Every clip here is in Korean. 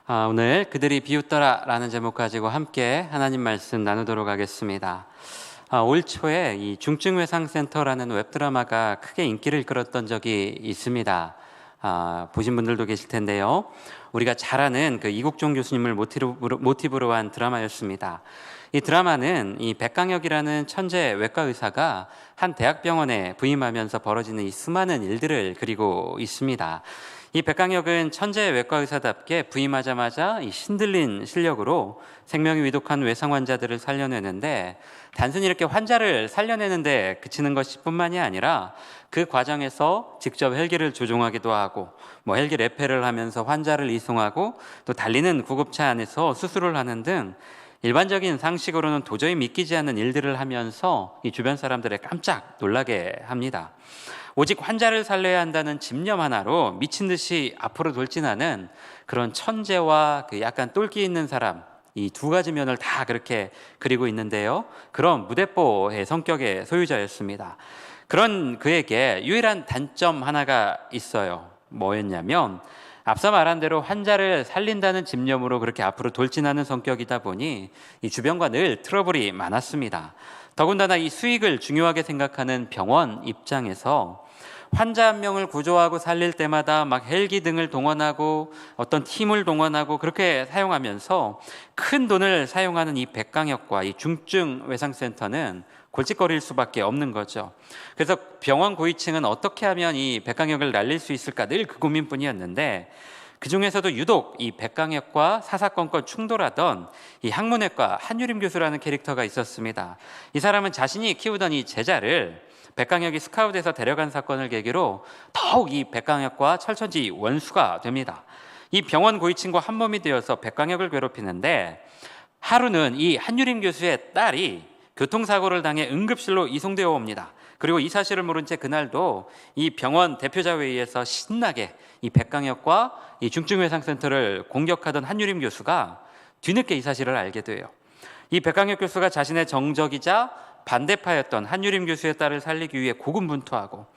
오늘 그들이 비웃더라라는 제목 가지고 함께 하나님 말씀 나누도록 하겠습니다. 올 초에 이 중증외상센터라는 웹드라마가 크게 인기를 끌었던 적이 있습니다. 보신 분들도 계실 텐데요. 우리가 잘 아는 그 이국종 교수님을 모티브로 한 드라마였습니다. 이 드라마는 이 백강혁이라는 천재 외과 의사가 한 대학병원에 부임하면서 벌어지는 이 수많은 일들을 그리고 있습니다. 이 백강혁은 천재 외과 의사답게 부임하자마자 이 신들린 실력으로 생명이 위독한 외상 환자들을 살려내는데, 단순히 이렇게 환자를 살려내는데 그치는 것뿐만이 아니라 그 과정에서 직접 헬기를 조종하기도 하고 헬기 레페를 하면서 환자를 이송하고 또 달리는 구급차 안에서 수술을 하는 등 일반적인 상식으로는 도저히 믿기지 않는 일들을 하면서 이 주변 사람들을 깜짝 놀라게 합니다. 오직 환자를 살려야 한다는 집념 하나로 미친 듯이 앞으로 돌진하는 그런 천재와 그 약간 똘끼 있는 사람, 이 두 가지 면을 다 그렇게 그리고 있는데요. 그런 무대뽀의 성격의 소유자였습니다. 그런 그에게 유일한 단점 하나가 있어요. 뭐였냐면, 앞서 말한 대로 환자를 살린다는 집념으로 그렇게 앞으로 돌진하는 성격이다 보니 이 주변과 늘 트러블이 많았습니다. 더군다나 이 수익을 중요하게 생각하는 병원 입장에서 환자 한 명을 구조하고 살릴 때마다 막 헬기 등을 동원하고 어떤 팀을 동원하고 그렇게 사용하면서 큰 돈을 사용하는 이 백강혁과 이 중증외상센터는 골칫거릴 수밖에 없는 거죠. 그래서 병원 고위층은 어떻게 하면 이 백강혁을 날릴 수 있을까 늘 그 고민뿐이었는데, 그 중에서도 유독 이 백강혁과 사사건건 충돌하던 이 학문외과 한유림 교수라는 캐릭터가 있었습니다. 이 사람은 자신이 키우던 이 제자를 백강혁이 스카웃에서 데려간 사건을 계기로 더욱 이 백강혁과 철천지 원수가 됩니다. 이 병원 고위층과 한몸이 되어서 백강혁을 괴롭히는데, 하루는 이 한유림 교수의 딸이 교통사고를 당해 응급실로 이송되어 옵니다. 그리고 이 사실을 모른 채 그날도 이 병원 대표자 회의에서 신나게 이 백강혁과 이 중증외상센터를 공격하던 한유림 교수가 뒤늦게 이 사실을 알게 돼요. 이 백강혁 교수가 자신의 정적이자 반대파였던 한유림 교수의 딸을 살리기 위해 고군분투하고,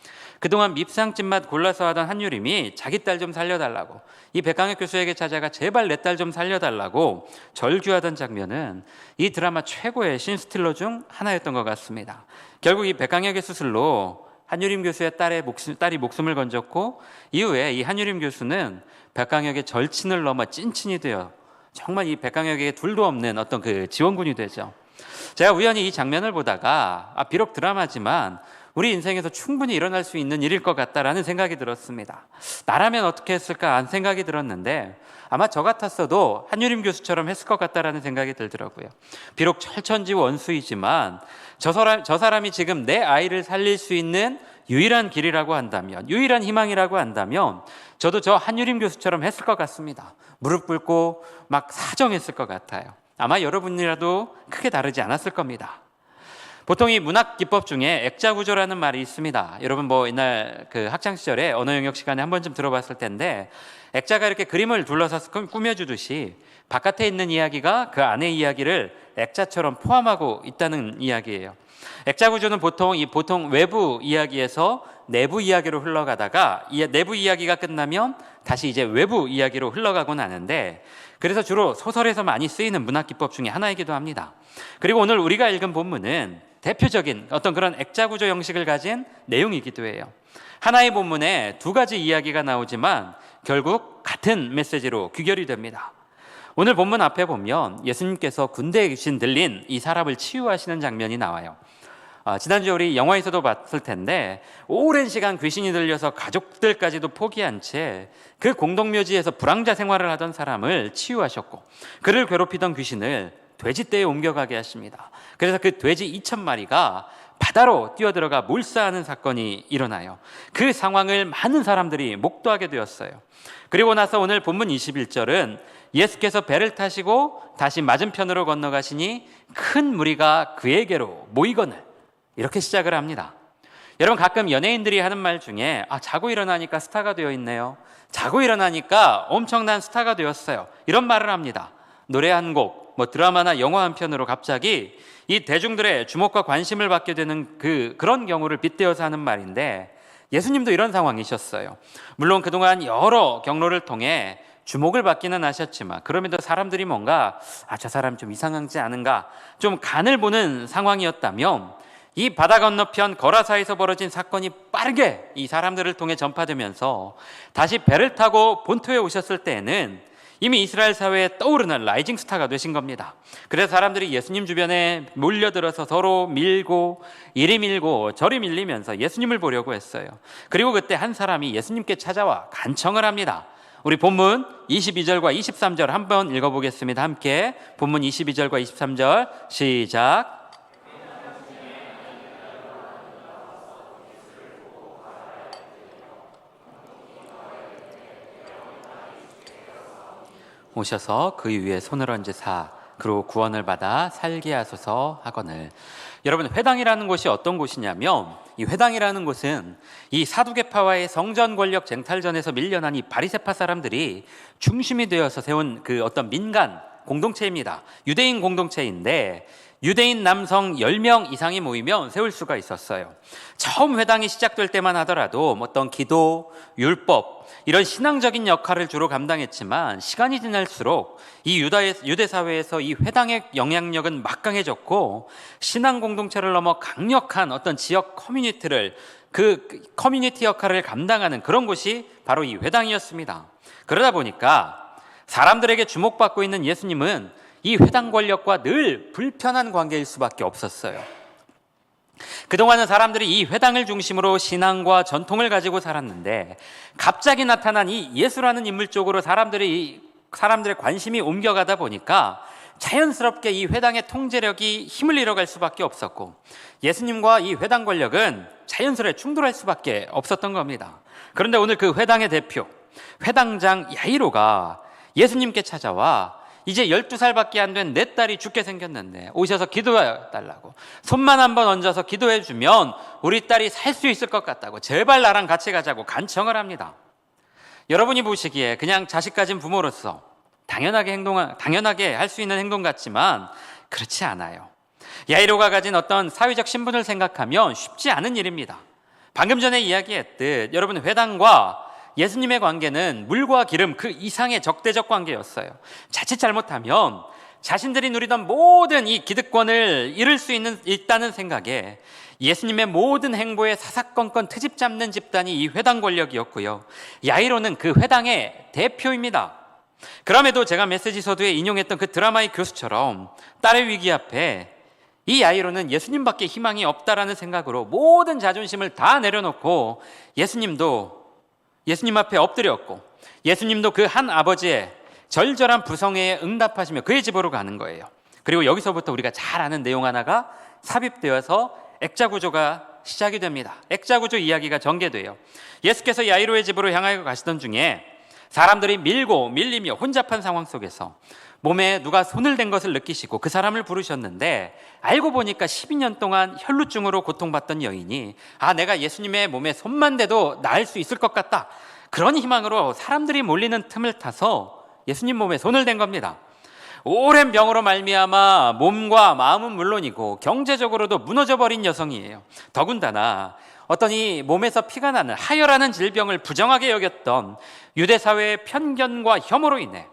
그동안 밉상짓맛 골라서 하던 한유림이 자기 딸 좀 살려달라고 이 백강혁 교수에게 찾아가 제발 내 딸 좀 살려달라고 절규하던 장면은 이 드라마 최고의 신스틸러 중 하나였던 것 같습니다. 결국 이 백강혁의 수술로 한유림 교수의 딸이 목숨을 건졌고, 이후에 이 한유림 교수는 백강혁의 절친을 넘어 찐친이 되어 정말 이 백강혁에게 둘도 없는 어떤 그 지원군이 되죠. 제가 우연히 이 장면을 보다가 비록 드라마지만 우리 인생에서 충분히 일어날 수 있는 일일 것 같다라는 생각이 들었습니다. 나라면 어떻게 했을까 하는 생각이 들었는데, 아마 저 같았어도 한유림 교수처럼 했을 것 같다라는 생각이 들더라고요. 비록 철천지 원수이지만 저 사람이 지금 내 아이를 살릴 수 있는 유일한 길이라고 한다면, 유일한 희망이라고 한다면 저도 저 한유림 교수처럼 했을 것 같습니다. 무릎 꿇고 막 사정했을 것 같아요. 아마 여러분이라도 크게 다르지 않았을 겁니다. 보통 이 문학 기법 중에 액자구조라는 말이 있습니다. 여러분 옛날 그 학창 시절에 언어 영역 시간에 한 번쯤 들어봤을 텐데, 액자가 이렇게 그림을 둘러서 꾸며주듯이 바깥에 있는 이야기가 그 안의 이야기를 액자처럼 포함하고 있다는 이야기예요. 액자구조는 보통 외부 이야기에서 내부 이야기로 흘러가다가 내부 이야기가 끝나면 다시 이제 외부 이야기로 흘러가곤 하는데, 그래서 주로 소설에서 많이 쓰이는 문학 기법 중에 하나이기도 합니다. 그리고 오늘 우리가 읽은 본문은 대표적인 어떤 그런 액자구조 형식을 가진 내용이기도 해요. 하나의 본문에 두 가지 이야기가 나오지만 결국 같은 메시지로 귀결이 됩니다. 오늘 본문 앞에 보면 예수님께서 군대에 귀신 들린 이 사람을 치유하시는 장면이 나와요. 지난주에 우리 영화에서도 봤을 텐데, 오랜 시간 귀신이 들려서 가족들까지도 포기한 채 그 공동묘지에서 불황자 생활을 하던 사람을 치유하셨고, 그를 괴롭히던 귀신을 돼지떼에 옮겨가게 하십니다. 그래서 그 돼지 2,000마리가 바다로 뛰어들어가 몰사하는 사건이 일어나요. 그 상황을 많은 사람들이 목도하게 되었어요. 그리고 나서 오늘 본문 21절은 예수께서 배를 타시고 다시 맞은편으로 건너가시니 큰 무리가 그에게로 모이거늘, 이렇게 시작을 합니다. 여러분, 가끔 연예인들이 하는 말 중에 자고 일어나니까 스타가 되어 있네요, 자고 일어나니까 엄청난 스타가 되었어요, 이런 말을 합니다. 노래 한 곡, 드라마나 영화 한 편으로 갑자기 이 대중들의 주목과 관심을 받게 되는 그런 경우를 빗대어서 하는 말인데, 예수님도 이런 상황이셨어요. 물론 그동안 여러 경로를 통해 주목을 받기는 하셨지만 그럼에도 사람들이 뭔가 저 사람 좀 이상하지 않은가 좀 간을 보는 상황이었다면 이 바다 건너편 거라사에서 벌어진 사건이 빠르게 이 사람들을 통해 전파되면서 다시 배를 타고 본토에 오셨을 때에는 이미 이스라엘 사회에 떠오르는 라이징 스타가 되신 겁니다. 그래서 사람들이 예수님 주변에 몰려들어서 서로 밀고 이리 밀고 저리 밀리면서 예수님을 보려고 했어요. 그리고 그때 한 사람이 예수님께 찾아와 간청을 합니다. 우리 본문 22절과 23절 한번 읽어보겠습니다. 함께 본문 22절과 23절 시작. 오셔서 그 위에 손을 얹으사 그로 구원을 받아 살게 하소서 하거늘. 여러분, 회당이라는 곳이 어떤 곳이냐면 이 회당이라는 곳은 이 사두개파와의 성전 권력 쟁탈전에서 밀려난 이 바리새파 사람들이 중심이 되어서 세운 그 어떤 민간 공동체입니다. 유대인 공동체인데 유대인 남성 10명 이상이 모이면 세울 수가 있었어요. 처음 회당이 시작될 때만 하더라도 어떤 기도, 율법 이런 신앙적인 역할을 주로 감당했지만 시간이 지날수록 이 유대 사회에서 이 회당의 영향력은 막강해졌고 신앙 공동체를 넘어 강력한 어떤 지역 커뮤니티를 그 커뮤니티 역할을 감당하는 그런 곳이 바로 이 회당이었습니다. 그러다 보니까 사람들에게 주목받고 있는 예수님은 이 회당 권력과 늘 불편한 관계일 수밖에 없었어요. 그동안은 사람들이 이 회당을 중심으로 신앙과 전통을 가지고 살았는데 갑자기 나타난 이 예수라는 인물 쪽으로 사람들의 관심이 옮겨가다 보니까 자연스럽게 이 회당의 통제력이 힘을 잃어갈 수밖에 없었고 예수님과 이 회당 권력은 자연스레 충돌할 수밖에 없었던 겁니다. 그런데 오늘 그 회당의 대표, 회당장 야이로가 예수님께 찾아와 이제 12살밖에 안 된 내 딸이 죽게 생겼는데 오셔서 기도해달라고, 손만 한번 얹어서 기도해주면 우리 딸이 살 수 있을 것 같다고, 제발 나랑 같이 가자고 간청을 합니다. 여러분이 보시기에 그냥 자식 가진 부모로서 당연하게 할 수 있는 행동 같지만 그렇지 않아요. 야이로가 가진 어떤 사회적 신분을 생각하면 쉽지 않은 일입니다. 방금 전에 이야기했듯 여러분, 회당과 예수님의 관계는 물과 기름 그 이상의 적대적 관계였어요. 자칫 잘못하면 자신들이 누리던 모든 이 기득권을 잃을 수 있다는 생각에 예수님의 모든 행보에 사사건건 트집 잡는 집단이 이 회당 권력이었고요. 야이로는 그 회당의 대표입니다. 그럼에도 제가 메시지 서두에 인용했던 그 드라마의 교수처럼 딸의 위기 앞에 이 야이로는 예수님밖에 희망이 없다라는 생각으로 모든 자존심을 다 내려놓고 예수님 앞에 엎드렸고 예수님도 그 한 아버지의 절절한 부성애에 응답하시며 그의 집으로 가는 거예요. 그리고 여기서부터 우리가 잘 아는 내용 하나가 삽입되어서 액자구조가 시작이 됩니다. 액자구조 이야기가 전개돼요. 예수께서 야이로의 집으로 향하여 가시던 중에 사람들이 밀고 밀리며 혼잡한 상황 속에서 몸에 누가 손을 댄 것을 느끼시고 그 사람을 부르셨는데 알고 보니까 12년 동안 혈루증으로 고통받던 여인이 내가 예수님의 몸에 손만 대도 나을 수 있을 것 같다, 그런 희망으로 사람들이 몰리는 틈을 타서 예수님 몸에 손을 댄 겁니다. 오랜 병으로 말미암아 몸과 마음은 물론이고 경제적으로도 무너져버린 여성이에요. 더군다나 어떤 이 몸에서 피가 나는 하혈하는 질병을 부정하게 여겼던 유대 사회의 편견과 혐오로 인해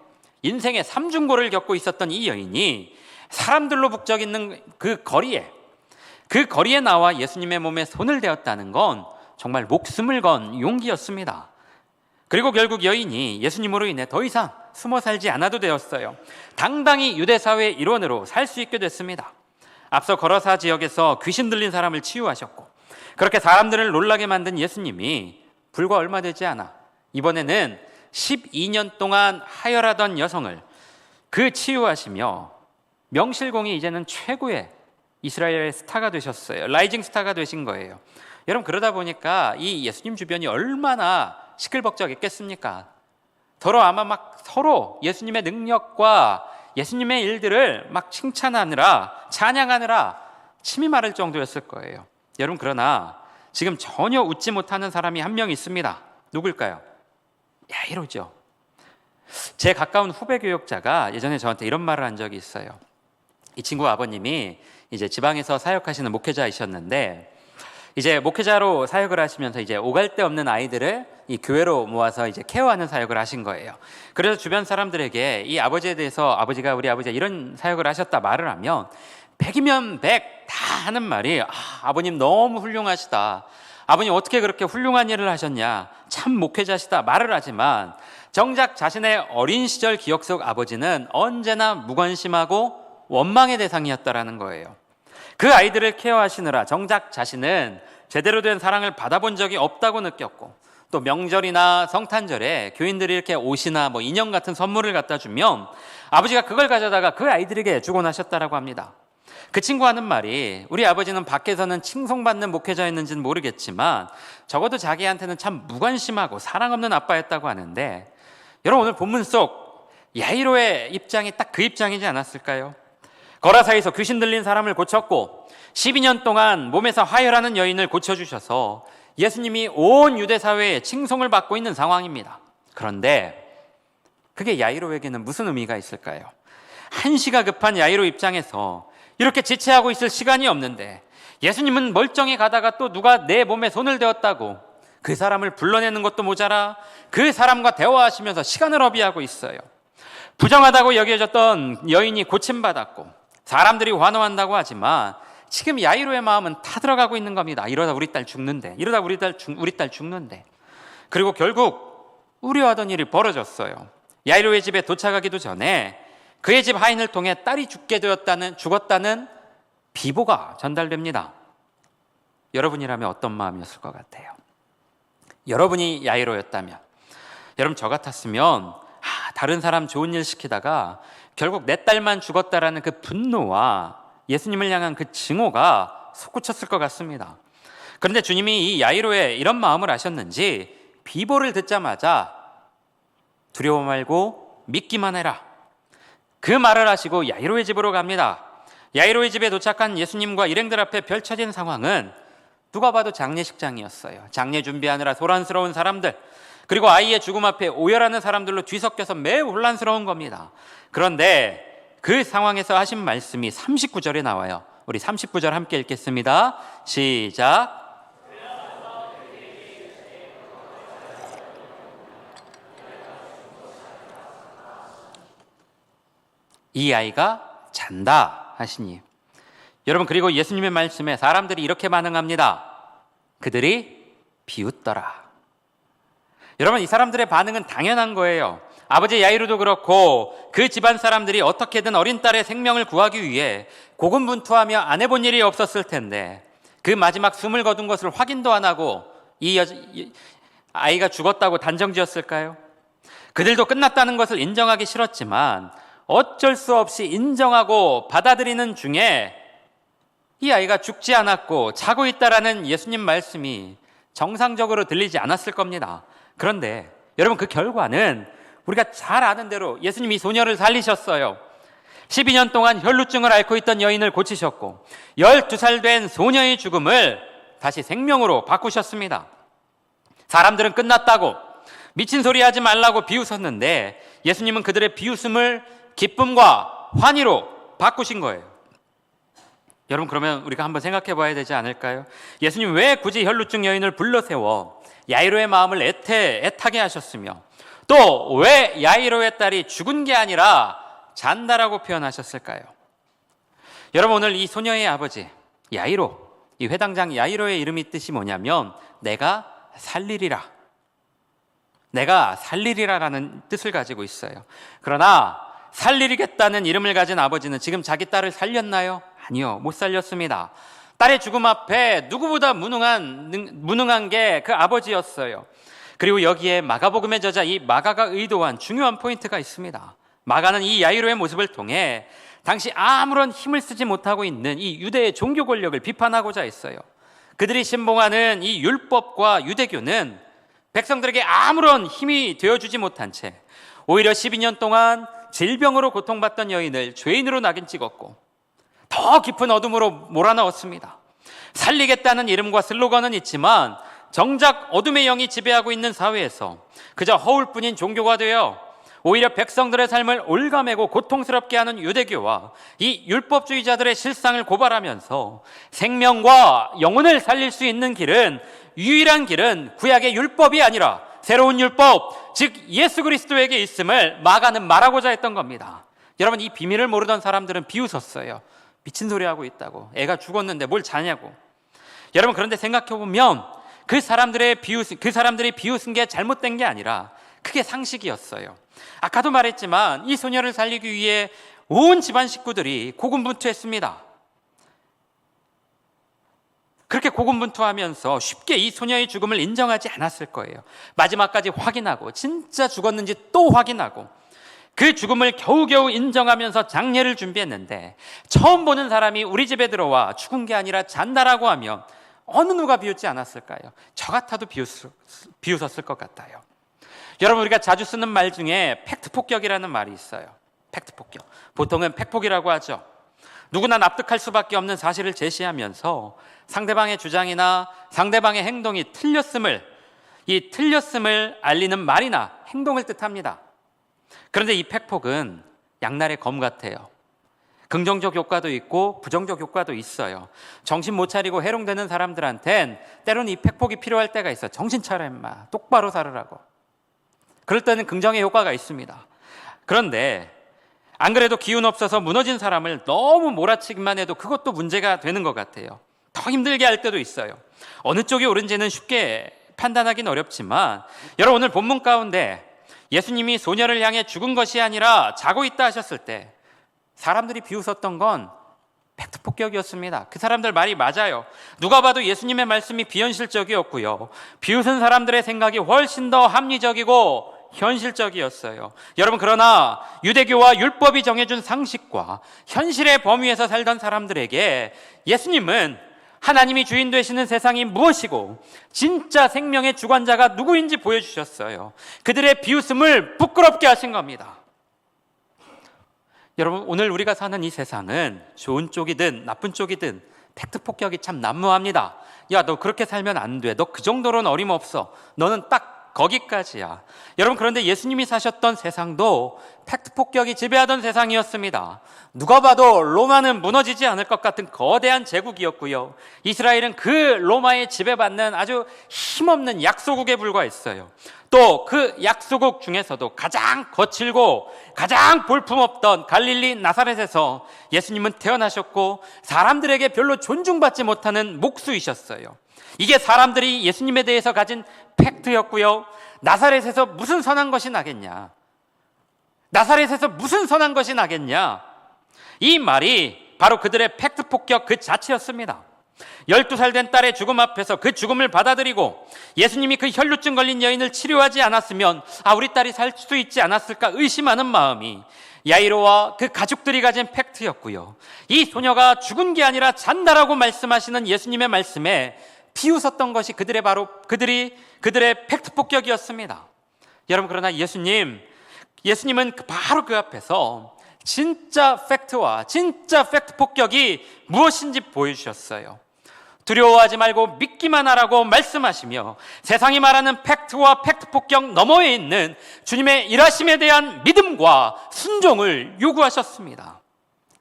인생의 삼중고를 겪고 있었던 이 여인이 사람들로 북적 있는 그 거리에 나와 예수님의 몸에 손을 대었다는 건 정말 목숨을 건 용기였습니다. 그리고 결국 여인이 예수님으로 인해 더 이상 숨어 살지 않아도 되었어요. 당당히 유대 사회의 일원으로 살 수 있게 됐습니다. 앞서 거라사 지역에서 귀신 들린 사람을 치유하셨고 그렇게 사람들을 놀라게 만든 예수님이 불과 얼마 되지 않아 이번에는 12년 동안 하혈하던 여성을 그 치유하시며 명실공히 이제는 최고의 이스라엘의 스타가 되셨어요. 라이징 스타가 되신 거예요. 여러분, 그러다 보니까 이 예수님 주변이 얼마나 시끌벅적했겠습니까? 서로 예수님의 능력과 예수님의 일들을 막 칭찬하느라 찬양하느라 침이 마를 정도였을 거예요. 여러분, 그러나 지금 전혀 웃지 못하는 사람이 한 명 있습니다. 누굴까요? 야이로죠. 제 가까운 후배 교역자가 예전에 저한테 이런 말을 한 적이 있어요. 이 친구 아버님이 이제 지방에서 사역하시는 목회자이셨는데 이제 목회자로 사역을 하시면서 이제 오갈 데 없는 아이들을 이 교회로 모아서 이제 케어하는 사역을 하신 거예요. 그래서 주변 사람들에게 이 아버지에 대해서 아버지가 우리 아버지가 이런 사역을 하셨다 말을 하면 100이면 100 다 하는 말이 아버님 너무 훌륭하시다. 아버님 어떻게 그렇게 훌륭한 일을 하셨냐. 참 목회자시다 말을 하지만 정작 자신의 어린 시절 기억 속 아버지는 언제나 무관심하고 원망의 대상이었다라는 거예요. 그 아이들을 케어하시느라 정작 자신은 제대로 된 사랑을 받아본 적이 없다고 느꼈고 또 명절이나 성탄절에 교인들이 이렇게 옷이나 인형 같은 선물을 갖다 주면 아버지가 그걸 가져다가 그 아이들에게 주곤 하셨다라고 합니다. 그 친구 하는 말이 우리 아버지는 밖에서는 칭송받는 목회자였는지는 모르겠지만 적어도 자기한테는 참 무관심하고 사랑 없는 아빠였다고 하는데 여러분 오늘 본문 속 야이로의 입장이 딱 그 입장이지 않았을까요? 거라사에서 귀신 들린 사람을 고쳤고 12년 동안 몸에서 하혈하는 여인을 고쳐주셔서 예수님이 온 유대 사회에 칭송을 받고 있는 상황입니다. 그런데 그게 야이로에게는 무슨 의미가 있을까요? 한시가 급한 야이로 입장에서 이렇게 지체하고 있을 시간이 없는데 예수님은 멀쩡히 가다가 또 누가 내 몸에 손을 대었다고 그 사람을 불러내는 것도 모자라 그 사람과 대화하시면서 시간을 허비하고 있어요. 부정하다고 여겨졌던 여인이 고침받았고 사람들이 환호한다고 하지만 지금 야이로의 마음은 타들어가고 있는 겁니다. 이러다 우리 딸 죽는데, 이러다 우리 딸 죽는데. 그리고 결국 우려하던 일이 벌어졌어요. 야이로의 집에 도착하기도 전에 그의 집 하인을 통해 딸이 죽었다는 비보가 전달됩니다. 여러분이라면 어떤 마음이었을 것 같아요? 여러분이 야이로였다면, 여러분 저 같았으면 다른 사람 좋은 일 시키다가 결국 내 딸만 죽었다라는 그 분노와 예수님을 향한 그 증오가 솟구쳤을 것 같습니다. 그런데 주님이 이 야이로의 이런 마음을 아셨는지 비보를 듣자마자 두려워 말고 믿기만 해라. 그 말을 하시고 야이로의 집으로 갑니다. 야이로의 집에 도착한 예수님과 일행들 앞에 펼쳐진 상황은 누가 봐도 장례식장이었어요. 장례 준비하느라 소란스러운 사람들, 그리고 아이의 죽음 앞에 오열하는 사람들로 뒤섞여서 매우 혼란스러운 겁니다. 그런데 그 상황에서 하신 말씀이 39절에 나와요. 우리 39절 함께 읽겠습니다. 시작. 이 아이가 잔다 하시니. 여러분, 그리고 예수님의 말씀에 사람들이 이렇게 반응합니다. 그들이 비웃더라. 여러분, 이 사람들의 반응은 당연한 거예요. 아버지 야이로도 그렇고 그 집안 사람들이 어떻게든 어린 딸의 생명을 구하기 위해 고군분투하며 안 해본 일이 없었을 텐데 그 마지막 숨을 거둔 것을 확인도 안 하고 이 아이가 죽었다고 단정지었을까요? 그들도 끝났다는 것을 인정하기 싫었지만 어쩔 수 없이 인정하고 받아들이는 중에 이 아이가 죽지 않았고 자고 있다라는 예수님 말씀이 정상적으로 들리지 않았을 겁니다. 그런데 여러분, 그 결과는 우리가 잘 아는 대로 예수님이 소녀를 살리셨어요. 12년 동안 혈루증을 앓고 있던 여인을 고치셨고 12살 된 소녀의 죽음을 다시 생명으로 바꾸셨습니다. 사람들은 끝났다고 미친 소리 하지 말라고 비웃었는데 예수님은 그들의 비웃음을 기쁨과 환희로 바꾸신 거예요. 여러분, 그러면 우리가 한번 생각해 봐야 되지 않을까요? 예수님 왜 굳이 혈루증 여인을 불러세워 야이로의 마음을 애타게 하셨으며 또 왜 야이로의 딸이 죽은 게 아니라 잔다라고 표현하셨을까요? 여러분, 오늘 이 소녀의 아버지 야이로, 이 회당장 야이로의 이름이 뜻이 뭐냐면 내가 살리리라, 내가 살리리라라는 뜻을 가지고 있어요. 그러나 살리겠다는 이름을 가진 아버지는 지금 자기 딸을 살렸나요? 아니요, 못 살렸습니다. 딸의 죽음 앞에 누구보다 무능한 게 그 아버지였어요. 그리고 여기에 마가복음의 저자 이 마가가 의도한 중요한 포인트가 있습니다. 마가는 이 야이로의 모습을 통해 당시 아무런 힘을 쓰지 못하고 있는 이 유대의 종교 권력을 비판하고자 했어요. 그들이 신봉하는 이 율법과 유대교는 백성들에게 아무런 힘이 되어주지 못한 채 오히려 12년 동안 질병으로 고통받던 여인을 죄인으로 낙인 찍었고 더 깊은 어둠으로 몰아넣었습니다. 살리겠다는 이름과 슬로건은 있지만 정작 어둠의 영이 지배하고 있는 사회에서 그저 허울뿐인 종교가 되어 오히려 백성들의 삶을 올가매고 고통스럽게 하는 유대교와 이 율법주의자들의 실상을 고발하면서 생명과 영혼을 살릴 수 있는 길은, 유일한 길은 구약의 율법이 아니라 새로운 율법, 즉 예수 그리스도에게 있음을 마가는 말하고자 했던 겁니다. 여러분, 이 비밀을 모르던 사람들은 비웃었어요. 미친 소리 하고 있다고. 애가 죽었는데 뭘 자냐고. 여러분, 그런데 생각해보면 그 사람들이 비웃은 게 잘못된 게 아니라 그게 상식이었어요. 아까도 말했지만 이 소녀를 살리기 위해 온 집안 식구들이 고군분투했습니다. 그렇게 고군분투하면서 쉽게 이 소녀의 죽음을 인정하지 않았을 거예요. 마지막까지 확인하고 진짜 죽었는지 또 확인하고 그 죽음을 겨우겨우 인정하면서 장례를 준비했는데 처음 보는 사람이 우리 집에 들어와 죽은 게 아니라 잔다라고 하면 어느 누가 비웃지 않았을까요? 저 같아도 비웃었을 것 같아요. 여러분, 우리가 자주 쓰는 말 중에 팩트폭격이라는 말이 있어요. 팩트폭격. 보통은 팩폭이라고 하죠. 누구나 납득할 수밖에 없는 사실을 제시하면서 상대방의 주장이나 상대방의 행동이 틀렸음을 알리는 말이나 행동을 뜻합니다. 그런데 이 팩폭은 양날의 검 같아요. 긍정적 효과도 있고 부정적 효과도 있어요. 정신 못 차리고 해롱되는 사람들한텐 때로는 이 팩폭이 필요할 때가 있어요. 정신 차려 임마, 똑바로 살으라고. 그럴 때는 긍정의 효과가 있습니다. 그런데 안 그래도 기운 없어서 무너진 사람을 너무 몰아치기만 해도 그것도 문제가 되는 것 같아요. 더 힘들게 할 때도 있어요. 어느 쪽이 옳은지는 쉽게 판단하기는 어렵지만 여러분, 오늘 본문 가운데 예수님이 소녀를 향해 죽은 것이 아니라 자고 있다 하셨을 때 사람들이 비웃었던 건 팩트폭격이었습니다. 그 사람들 말이 맞아요. 누가 봐도 예수님의 말씀이 비현실적이었고요. 비웃은 사람들의 생각이 훨씬 더 합리적이고 현실적이었어요. 여러분, 그러나 유대교와 율법이 정해준 상식과 현실의 범위에서 살던 사람들에게 예수님은 하나님이 주인 되시는 세상이 무엇이고 진짜 생명의 주관자가 누구인지 보여주셨어요. 그들의 비웃음을 부끄럽게 하신 겁니다. 여러분, 오늘 우리가 사는 이 세상은 좋은 쪽이든 나쁜 쪽이든 팩트폭격이 참 난무합니다. 야, 너 그렇게 살면 안 돼. 너 그 정도로는 어림없어. 너는 딱 거기까지야. 여러분, 그런데 예수님이 사셨던 세상도 팩트폭격이 지배하던 세상이었습니다. 누가 봐도 로마는 무너지지 않을 것 같은 거대한 제국이었고요. 이스라엘은 그 로마에 지배받는 아주 힘없는 약소국에 불과했어요. 또 그 약소국 중에서도 가장 거칠고 가장 볼품없던 갈릴리 나사렛에서 예수님은 태어나셨고 사람들에게 별로 존중받지 못하는 목수이셨어요. 이게 사람들이 예수님에 대해서 가진 팩트였고요. 나사렛에서 무슨 선한 것이 나겠냐? 나사렛에서 무슨 선한 것이 나겠냐? 이 말이 바로 그들의 팩트 폭격 그 자체였습니다. 12살 된 딸의 죽음 앞에서 그 죽음을 받아들이고 예수님이 그 혈루증 걸린 여인을 치료하지 않았으면 우리 딸이 살 수 있지 않았을까 의심하는 마음이 야이로와 그 가족들이 가진 팩트였고요. 이 소녀가 죽은 게 아니라 잔다라고 말씀하시는 예수님의 말씀에 비웃었던 것이 그들의 팩트 폭격이었습니다. 여러분, 그러나 예수님은 바로 그 앞에서 진짜 팩트와 진짜 팩트 폭격이 무엇인지 보여주셨어요. 두려워하지 말고 믿기만 하라고 말씀하시며 세상이 말하는 팩트와 팩트 폭격 너머에 있는 주님의 일하심에 대한 믿음과 순종을 요구하셨습니다.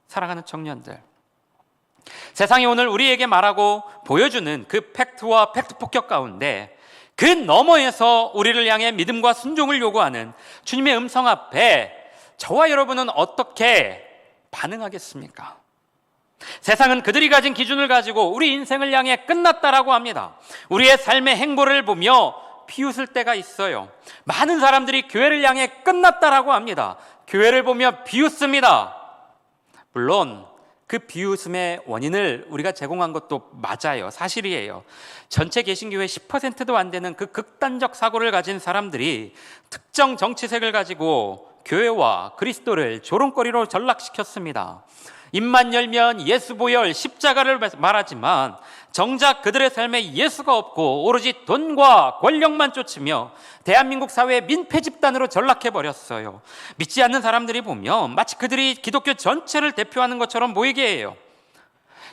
사랑하는 청년들, 세상이 오늘 우리에게 말하고 보여주는 그 팩트와 팩트 폭격 가운데 그 너머에서 우리를 향해 믿음과 순종을 요구하는 주님의 음성 앞에 저와 여러분은 어떻게 반응하겠습니까? 세상은 그들이 가진 기준을 가지고 우리 인생을 향해 끝났다라고 합니다. 우리의 삶의 행보를 보며 비웃을 때가 있어요. 많은 사람들이 교회를 향해 끝났다라고 합니다. 교회를 보며 비웃습니다. 물론 그 비웃음의 원인을 우리가 제공한 것도 맞아요. 사실이에요. 전체 개신교회 10%도 안 되는 그 극단적 사고를 가진 사람들이 특정 정치색을 가지고 교회와 그리스도를 조롱거리로 전락시켰습니다. 입만 열면 예수 보혈 십자가를 말하지만 정작 그들의 삶에 예수가 없고 오로지 돈과 권력만 쫓으며 대한민국 사회의 민폐 집단으로 전락해버렸어요. 믿지 않는 사람들이 보면 마치 그들이 기독교 전체를 대표하는 것처럼 보이게 해요.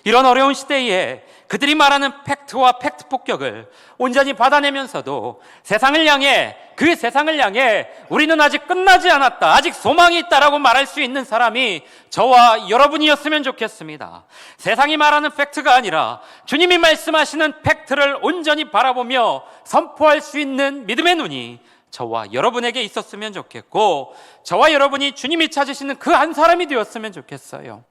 이런 어려운 시대에 그들이 말하는 팩트 팩트와 팩트 폭격을 온전히 받아내면서도 그 세상을 향해 우리는 아직 끝나지 않았다, 아직 소망이 있다라고 말할 수 있는 사람이 저와 여러분이었으면 좋겠습니다. 세상이 말하는 팩트가 아니라 주님이 말씀하시는 팩트를 온전히 바라보며 선포할 수 있는 믿음의 눈이 저와 여러분에게 있었으면 좋겠고, 저와 여러분이 주님이 찾으시는 그 한 사람이 되었으면 좋겠어요.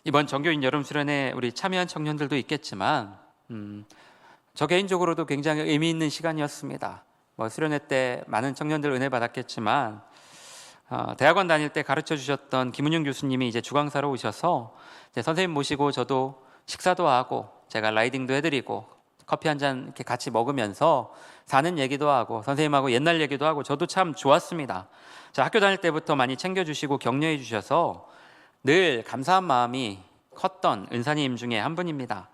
이번 정교인 여름 수련회 우리 참여한 청년들도 있겠지만 저 개인적으로도 굉장히 의미 있는 시간이었습니다. 수련회 때 많은 청년들 은혜 받았겠지만 대학원 다닐 때 가르쳐 주셨던 김은영 교수님이 이제 주강사로 오셔서 이제 선생님 모시고 저도 식사도 하고 제가 라이딩도 해드리고 커피 한 잔 이렇게 같이 먹으면서 사는 얘기도 하고 선생님하고 옛날 얘기도 하고 저도 참 좋았습니다. 자, 학교 다닐 때부터 많이 챙겨주시고 격려해 주셔서 늘 감사한 마음이 컸던 은사님 중에 한 분입니다.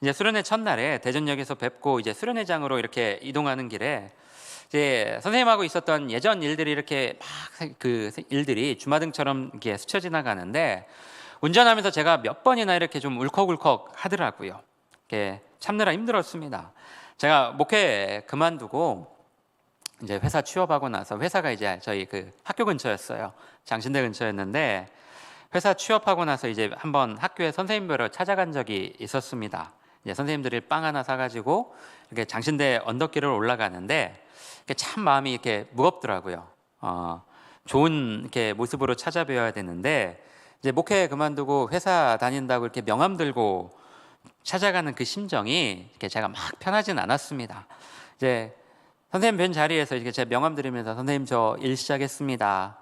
이제 수련회 첫날에 대전역에서 뵙고 이제 수련회장으로 이렇게 이동하는 길에 이제 선생님하고 있었던 예전 일들이 이렇게 막 그 일들이 주마등처럼 이렇게 스쳐 지나가는데 운전하면서 제가 몇 번이나 이렇게 좀 울컥울컥 하더라고요. 이렇게 참느라 힘들었습니다. 제가 목회 그만두고 이제 회사 취업하고 나서 회사가 이제 저희 그 학교 근처였어요. 장신대 근처였는데 회사 취업하고 나서 이제 한번 학교에 선생님 뵈러 찾아간 적이 있었습니다. 이제 선생님들이 빵 하나 사가지고 이렇게 장신대 언덕길을 올라가는데 참 마음이 이렇게 무겁더라고요. 좋은 이렇게 모습으로 찾아뵈어야 되는데 이제 목회 그만두고 회사 다닌다고 이렇게 명함 들고 찾아가는 그 심정이 이렇게 제가 막 편하진 않았습니다. 이제 선생님 뵌 자리에서 이렇게 제가 명함 드리면서 선생님 저 일 시작했습니다.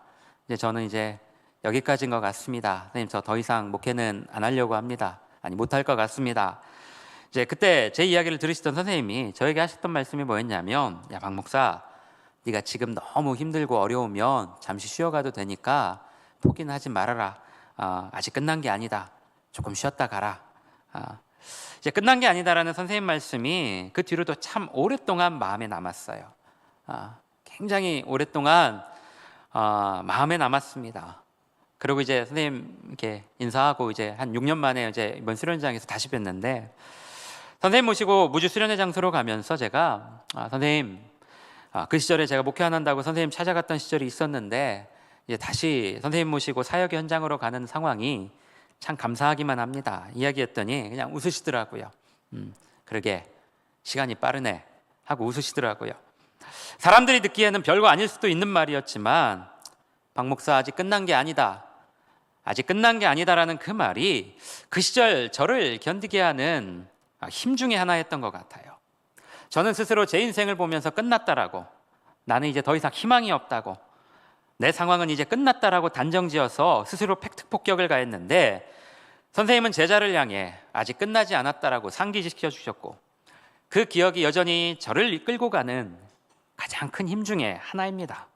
이제 저는 이제 여기까지인 것 같습니다. 선생님 저 더 이상 목회는 안 하려고 합니다. 아니 못할 것 같습니다. 이제 그때 제 이야기를 들으시던 선생님이 저에게 하셨던 말씀이 뭐였냐면, 야 박 목사, 네가 지금 너무 힘들고 어려우면 잠시 쉬어가도 되니까 포기는 하지 말아라. 아직 끝난 게 아니다. 조금 쉬었다 가라. 이제 끝난 게 아니다라는 선생님 말씀이 그 뒤로도 참 오랫동안 마음에 남았어요. 굉장히 오랫동안 마음에 남았습니다. 그리고 이제 선생님 이렇게 인사하고 이제 한 6년 만에 이제 이번 수련장에서 다시 뵀는데 선생님 모시고 무주 수련회 장소로 가면서 제가 선생님 그 시절에 제가 목회 안 한다고 선생님 찾아갔던 시절이 있었는데 이제 다시 선생님 모시고 사역 현장으로 가는 상황이 참 감사하기만 합니다. 이야기했더니 그냥 웃으시더라고요. 그러게 시간이 빠르네 하고 웃으시더라고요. 사람들이 듣기에는 별거 아닐 수도 있는 말이었지만 박 목사 아직 끝난 게 아니다. 아직 끝난 게 아니다라는 그 말이 그 시절 저를 견디게 하는 힘 중에 하나였던 것 같아요. 저는 스스로 제 인생을 보면서 끝났다라고, 나는 이제 더 이상 희망이 없다고, 내 상황은 이제 끝났다라고 단정지어서 스스로 팩트 폭격을 가했는데 선생님은 제자를 향해 아직 끝나지 않았다라고 상기시켜 주셨고 그 기억이 여전히 저를 이끌고 가는 가장 큰 힘 중에 하나입니다.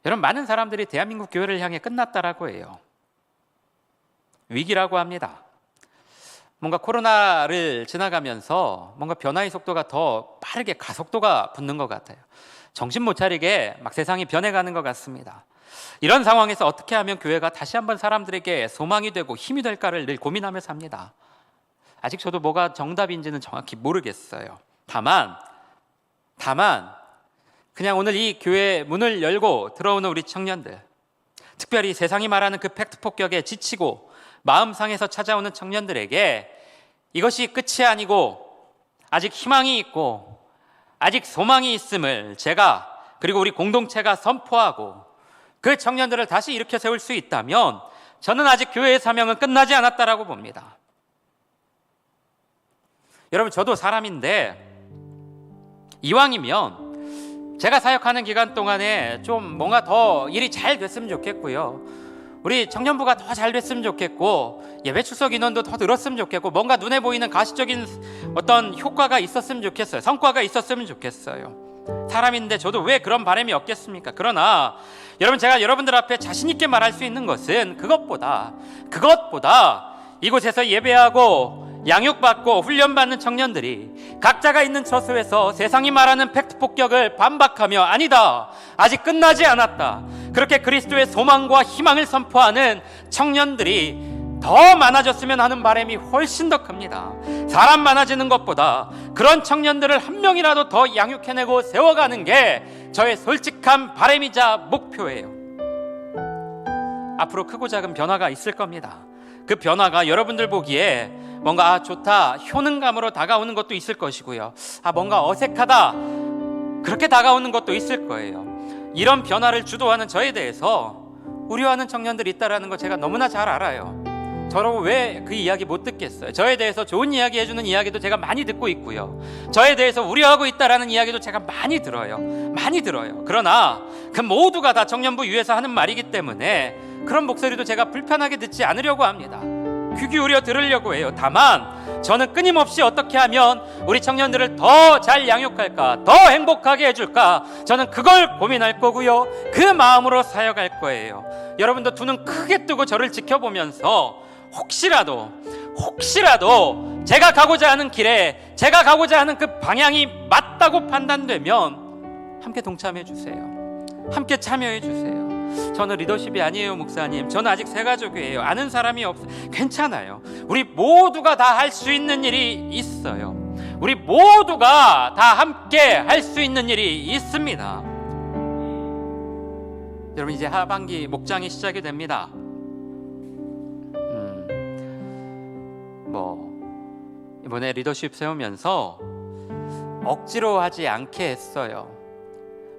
여러분, 많은 사람들이 대한민국 교회를 향해 끝났다라고 해요. 위기라고 합니다. 뭔가 코로나를 지나가면서 뭔가 변화의 속도가 더 빠르게 가속도가 붙는 것 같아요. 정신 못 차리게 막 세상이 변해가는 것 같습니다. 이런 상황에서 어떻게 하면 교회가 다시 한번 사람들에게 소망이 되고 힘이 될까를 늘 고민하며 삽니다. 아직 저도 뭐가 정답인지는 정확히 모르겠어요. 다만 그냥 오늘 이 교회 문을 열고 들어오는 우리 청년들, 특별히 세상이 말하는 그 팩트 폭격에 지치고 마음 상해서 찾아오는 청년들에게 이것이 끝이 아니고 아직 희망이 있고 아직 소망이 있음을 제가 그리고 우리 공동체가 선포하고 그 청년들을 다시 일으켜 세울 수 있다면 저는 아직 교회의 사명은 끝나지 않았다라고 봅니다. 여러분, 저도 사람인데 이왕이면 제가 사역하는 기간 동안에 좀 뭔가 더 일이 잘 됐으면 좋겠고요. 우리 청년부가 더 잘 됐으면 좋겠고 예배 출석 인원도 더 늘었으면 좋겠고 뭔가 눈에 보이는 가시적인 어떤 효과가 있었으면 좋겠어요. 성과가 있었으면 좋겠어요. 사람인데 저도 왜 그런 바람이 없겠습니까? 그러나 여러분, 제가 여러분들 앞에 자신 있게 말할 수 있는 것은 그것보다 이곳에서 예배하고 양육받고 훈련받는 청년들이 각자가 있는 처소에서 세상이 말하는 팩트 폭격을 반박하며 아니다, 아직 끝나지 않았다, 그렇게 그리스도의 소망과 희망을 선포하는 청년들이 더 많아졌으면 하는 바람이 훨씬 더 큽니다. 사람 많아지는 것보다 그런 청년들을 한 명이라도 더 양육해내고 세워가는 게 저의 솔직한 바람이자 목표예요. 앞으로 크고 작은 변화가 있을 겁니다. 그 변화가 여러분들 보기에 뭔가 좋다, 효능감으로 다가오는 것도 있을 것이고요. 뭔가 어색하다, 그렇게 다가오는 것도 있을 거예요. 이런 변화를 주도하는 저에 대해서 우려하는 청년들이 있다는 거 제가 너무나 잘 알아요. 저라고 왜 그 이야기 못 듣겠어요? 저에 대해서 좋은 이야기 해주는 이야기도 제가 많이 듣고 있고요. 저에 대해서 우려하고 있다라는 이야기도 제가 많이 들어요. 그러나 그 모두가 다 청년부 위에서 하는 말이기 때문에 그런 목소리도 제가 불편하게 듣지 않으려고 합니다. 귀 기울여 들으려고 해요. 다만 저는 끊임없이 어떻게 하면 우리 청년들을 더 잘 양육할까, 더 행복하게 해줄까, 저는 그걸 고민할 거고요. 그 마음으로 사역할 거예요. 여러분도 두 눈 크게 뜨고 저를 지켜보면서 혹시라도 제가 가고자 하는 길에, 제가 가고자 하는 그 방향이 맞다고 판단되면 함께 동참해 주세요. 함께 참여해 주세요. 저는 리더십이 아니에요, 목사님. 저는 아직 새 가족이에요. 아는 사람이 괜찮아요. 우리 모두가 다 할 수 있는 일이 있어요. 우리 모두가 다 함께 할 수 있는 일이 있습니다. 여러분, 이제 하반기 목장이 시작이 됩니다. 이번에 리더십 세우면서 억지로 하지 않게 했어요.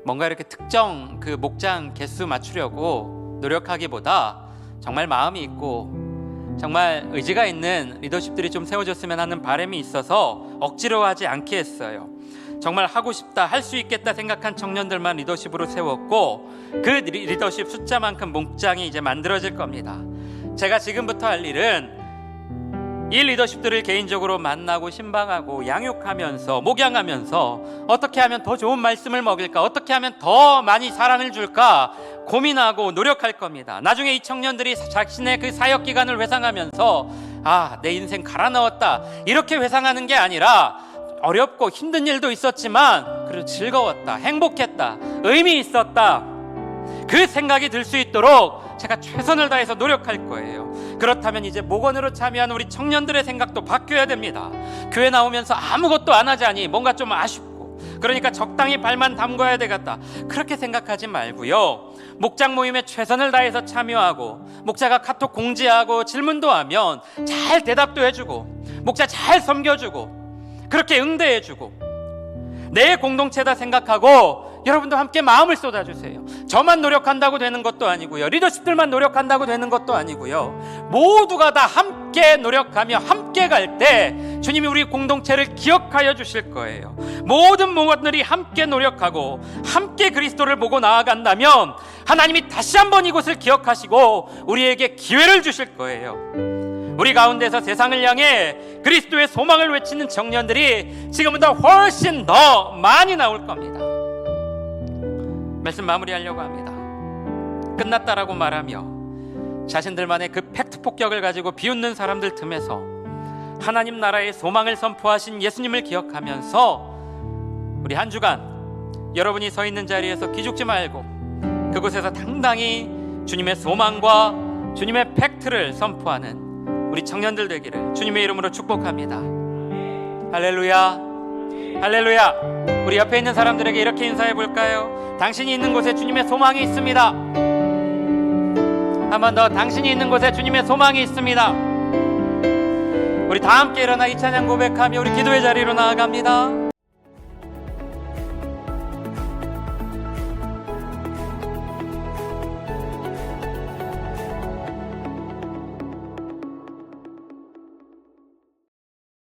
뭔가 이렇게 특정 그 목장 개수 맞추려고 노력하기보다 정말 마음이 있고 정말 의지가 있는 리더십들이 좀 세워졌으면 하는 바람이 있어서 억지로 하지 않게 했어요. 정말 하고 싶다, 할 수 있겠다 생각한 청년들만 리더십으로 세웠고 그 리더십 숫자만큼 목장이 이제 만들어질 겁니다. 제가 지금부터 할 일은 이 리더십들을 개인적으로 만나고 신방하고 양육하면서 목양하면서 어떻게 하면 더 좋은 말씀을 먹일까, 어떻게 하면 더 많이 사랑을 줄까 고민하고 노력할 겁니다. 나중에 이 청년들이 자신의 그 사역 기간을 회상하면서 내 인생 갈아 넣었다 이렇게 회상하는 게 아니라 어렵고 힘든 일도 있었지만 그래도 즐거웠다, 행복했다, 의미 있었다, 그 생각이 들 수 있도록 제가 최선을 다해서 노력할 거예요. 그렇다면 이제 목원으로 참여하는 우리 청년들의 생각도 바뀌어야 됩니다. 교회 나오면서 아무것도 안 하자니 뭔가 좀 아쉽고, 그러니까 적당히 발만 담궈야 되겠다, 그렇게 생각하지 말고요. 목장 모임에 최선을 다해서 참여하고 목자가 카톡 공지하고 질문도 하면 잘 대답도 해주고 목자 잘 섬겨주고 그렇게 응대해주고 내 공동체다 생각하고 여러분도 함께 마음을 쏟아주세요. 저만 노력한다고 되는 것도 아니고요. 리더십들만 노력한다고 되는 것도 아니고요. 모두가 다 함께 노력하며 함께 갈 때 주님이 우리 공동체를 기억하여 주실 거예요. 모든 목원들이 함께 노력하고 함께 그리스도를 보고 나아간다면 하나님이 다시 한번 이곳을 기억하시고 우리에게 기회를 주실 거예요. 우리 가운데서 세상을 향해 그리스도의 소망을 외치는 청년들이 지금보다 훨씬 더 많이 나올 겁니다. 말씀 마무리하려고 합니다. 끝났다라고 말하며 자신들만의 그 팩트 폭격을 가지고 비웃는 사람들 틈에서 하나님 나라의 소망을 선포하신 예수님을 기억하면서 우리 한 주간 여러분이 서 있는 자리에서 기죽지 말고 그곳에서 당당히 주님의 소망과 주님의 팩트를 선포하는 우리 청년들 되기를 주님의 이름으로 축복합니다. 할렐루야, 할렐루야. 우리 옆에 있는 사람들에게 이렇게 인사해 볼까요? 당신이 있는 곳에 주님의 소망이 있습니다. 한 번 더, 당신이 있는 곳에 주님의 소망이 있습니다. 우리 다 함께 일어나 이 찬양 고백하며 우리 기도의 자리로 나아갑니다.